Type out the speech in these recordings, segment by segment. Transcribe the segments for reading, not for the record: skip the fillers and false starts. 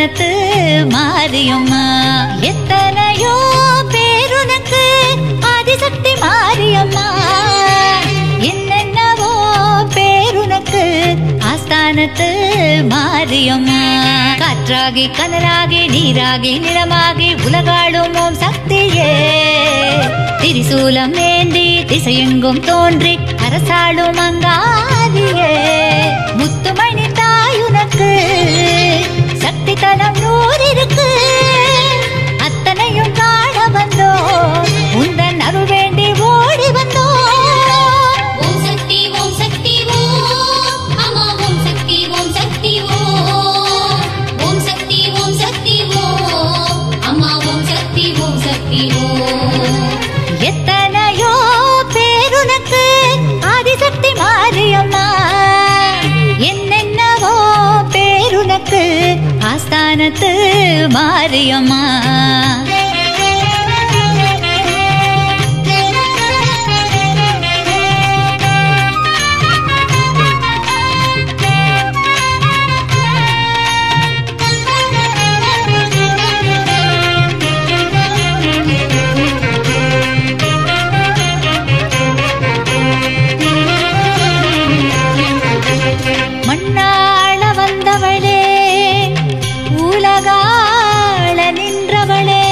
ஆஸ்தானத்து மாரியம்மா. எத்தனையோ பேருனக்கு ஆதிசக்தி மாரியம்மா. என்னென்னவோ பேருனக்கு ஆஸ்தானத்து மாரியம்மா. காற்றாகி கனலாகி நீராகி நிலமாகி உலகாளும் ஓம் சக்தியே. திரிசூலம் ஏந்தி திசையெங்கும் தோன்றி அரசாளும் அங்காதியே. முத்துமணி தாயுனக்கு சக்தி தனம் 100 இருக்கு. அத்தனையும் காண வந்தோ உந்தன் அருள் வேண்டி ஓடி வந்தோ. ஓம் சக்தி ஓம் சக்தி ஓம் அம்மா ஓம் சக்தி ஓம் சக்தி ஓம். ஓம் சக்தி ஓம் சக்தி ஓம் அம்மா ஓம் சக்தி ஓம் சக்தி ஓம். எத்தனையோ பேருனக்கு ஆதிசக்தி மாரியம்மா. என்னென்னவோ பேருனக்கு ஆஸ்தானத்து மாரியம்மா. மண்ணாள வந்தவளே உலகாள நின்றவளே.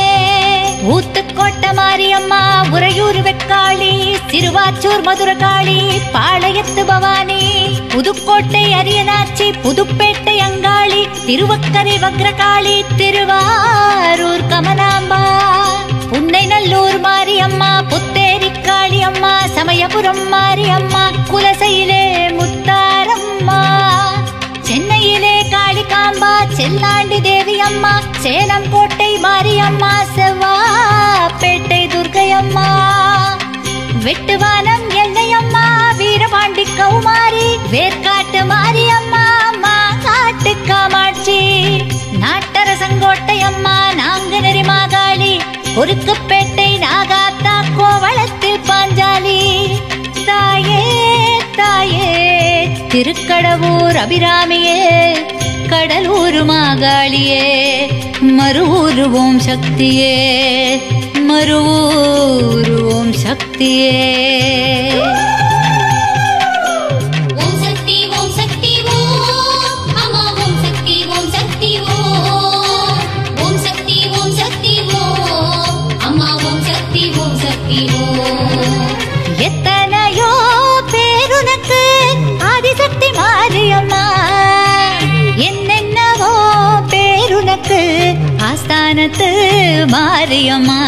ஊத்துக்கோட்ட மாரியம்மா உறையூர் வெக்காளி சிறுவாச்சூர் மதுரகாளி பாளையத்து பவானி புதுக்கோட்டை அரியனாச்சி புதுப்பேட்டை அங்காளி திருவக்கரை வக்ரகாளி திருவாரூர் கமலாம்பா புன்னை நல்லூர் மாரியம்மா புத்தேரி காளியம்மா சமயபுரம் மாரியம்மா குலசையிலே முத்தாரம்மா சென்னையிலே காளிகாம்பா செல்லாண்டி தேவி அம்மா சேலம் கோட்டை மாரியம்மா செவ்வாப்பேட்டை துர்க்கையம்மா வெட்டுவானம் எல்லையம்மா வீரபாண்டி கௌமாரி வேர்க்காட்டு மாரியம்மா மாங்காட்டு காமாட்சி நாட்டரசங்கோட்டை அம்மா நாங்குநெறி மாகாளி குறுக்குப்பேட்டை நாகாத்தா கோவளத்தில் பாஞ்சாலி. தாயே தாயே திருக்கடவூர் அபிராமியே கடலூர் மாகாளியே மருவூர் ஓம் சக்தியே மருவூர் ஓம் சக்தியே. ஓம் சக்தி ஓம் சக்தி ஓம் அம்மா ஓம் சக்தி ஓம் சக்தி ஓம். ஓம் சக்தி ஓம் சக்தி ஓம் அம்மா ஓம் சக்தி ஓம் சக்தி ஓம். எத்தனையோ பேருனக்கு ஆதிசக்தி மாரியம்மா. என்னென்னவோ பேருனக்கு ஆஸ்தானத்து மாரியம்மா.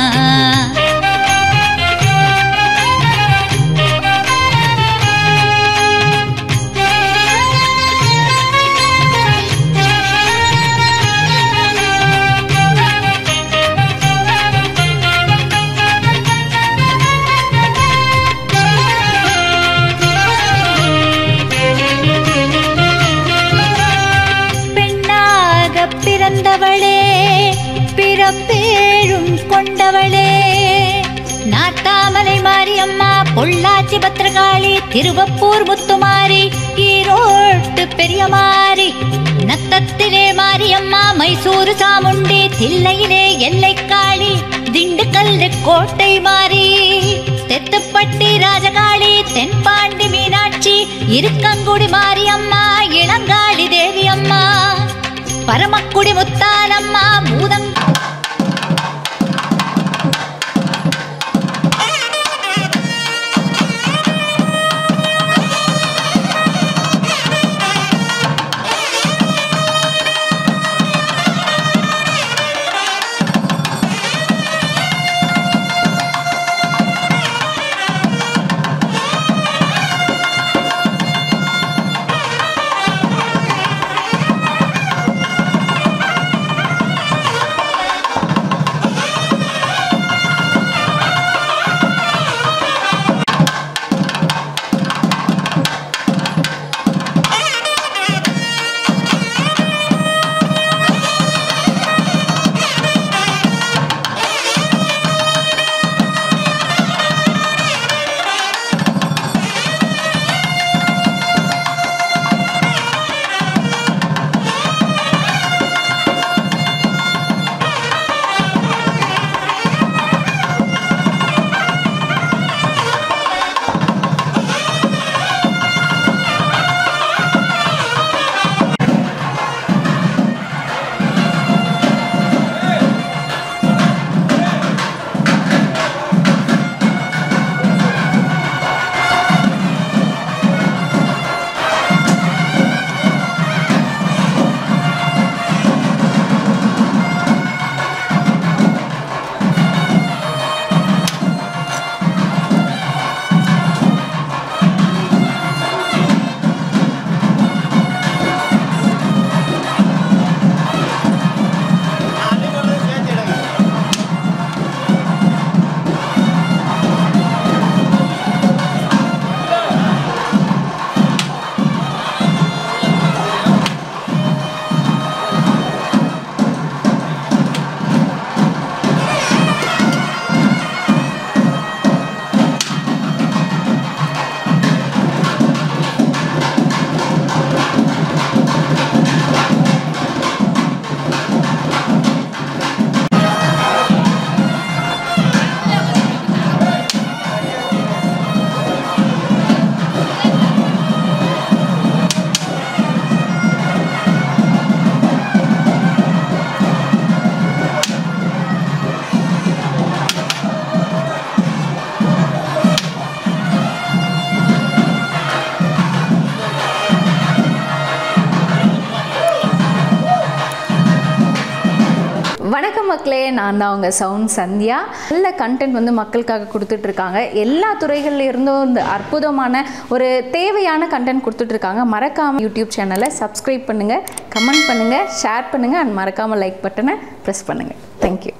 பிறந்தவளே பிறப்பேழும் கொண்டவளே நாட்டாமலை மாரியம்மா பொள்ளாச்சி பத்திரகாளி திருவப்பூர் முத்துமாரி ஈரோட்டு பெரியமாரி நத்தத்திலே மாரியம்மா மைசூரு சாமுண்டி தில்லையிலே எல்லைக்காளி திண்டுக்கல் கோட்டை மாரி தெத்துப்பட்டி ராஜகாளி தென்பாண்டி மீனாட்சி இருக்கங்குடி மாரியம்மா இளங்காளி தேவி அம்மா பரமக்குடி முத்தாலம்மா பூதங் வணக்கம் மக்களே, நான் தான் உங்கள் சவுண்ட் சந்தியா. நல்ல கண்டென்ட் வந்து மக்களுக்காக கொடுத்துட்ருக்காங்க. எல்லா துறைகள்ல இருந்தும் இந்த அற்புதமான ஒரு தேவையான கண்டென்ட் கொடுத்துட்ருக்காங்க. மறக்காமல் யூடியூப் சேனலை சப்ஸ்கிரைப் பண்ணுங்கள், கமெண்ட் பண்ணுங்கள், ஷேர் பண்ணுங்கள் அண்ட் மறக்காமல் லைக் பட்டனை ப்ரெஸ் பண்ணுங்கள். தேங்க்யூ.